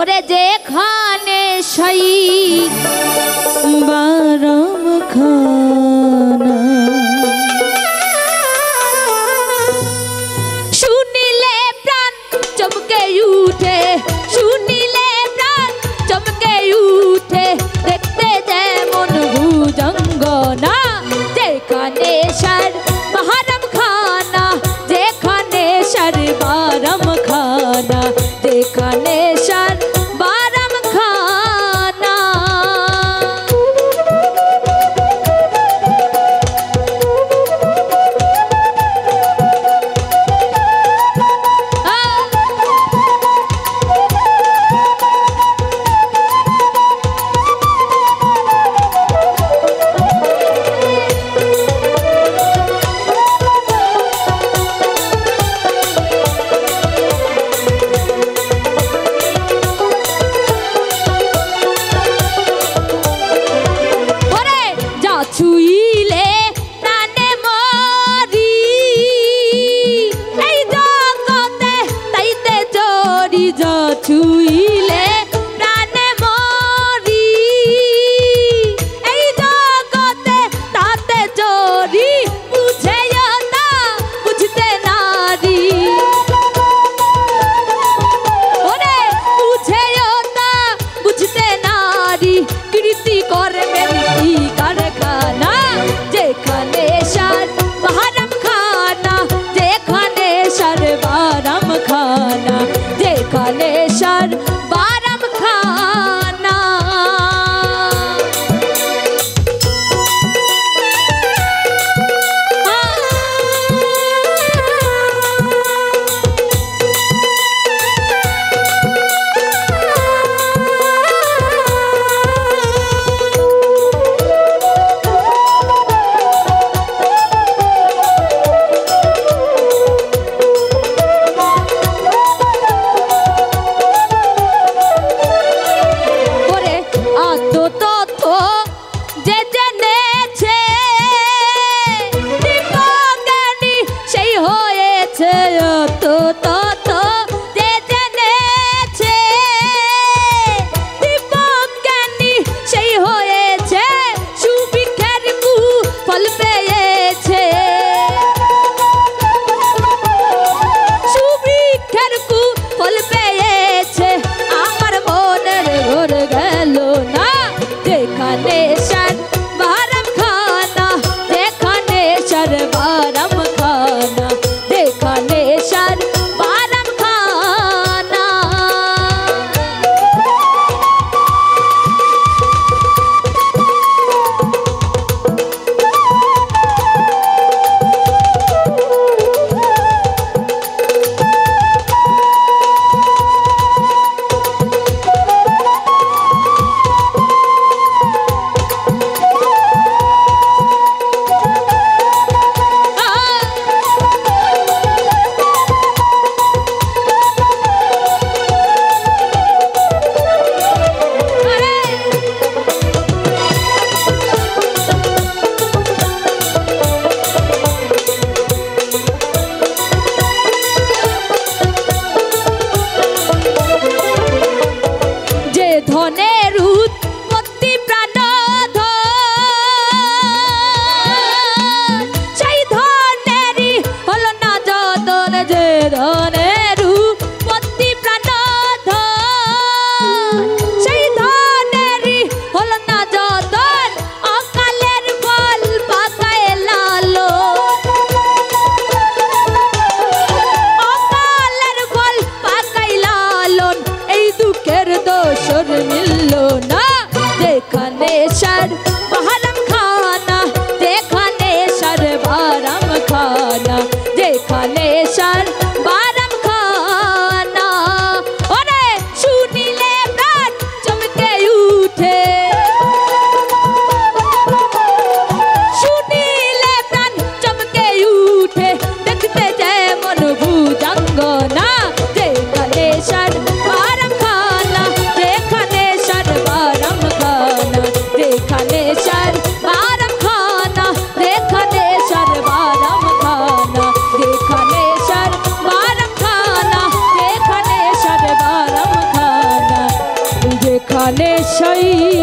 ওরে যেখানে সাই বারম খানা শুনিলে প্রাণ চমকে উঠে, শুনিলে প্রাণ চমকে উঠে, দেখতে যেমন ভুজঙ্গনা যেখানে সার বারম খানা, যেখানে সার বারম খানা, যেখানে সার বারম খানা। ছুইলে প্রাণে মরি, এই জগতে তাইতে চরি, যা ছুইলে প্রাণে মরি, এই জগতে তাতে চরি, বুঝেও তা বুঝতে নারি, ওরে বুঝেও তা বুঝতে নারি, কীর্তি করবে নীতি কারখানা যেখানে সার বারম খানা, যেখানে সার বারম খানা, যেখানে সার বারম খানা। ধনের উৎপত্তি প্রাণ সেই ধনেরই হলো না যতন, যে ধনের উৎপত্তি প্রাণ সেই ধনেরই হলো না যতন, অকালের ফল পাকায় লালো, অকালের ফল পাকায় লালন, এই দুঃখের দোষর মিলল না যেখানে সার বারম খানা, যেখানে সার বারম খানা, যেখানে সার বারম খানা। ওরে শুনিলে প্রাণ চমকে উঠে, শুনিলে প্রাণ চমকে উঠে, দেখতে যেমন ভুজঙ্গনা যেখানে সার বারম খানা, যেখানে সার বারম খানা, যেখানে বিষয়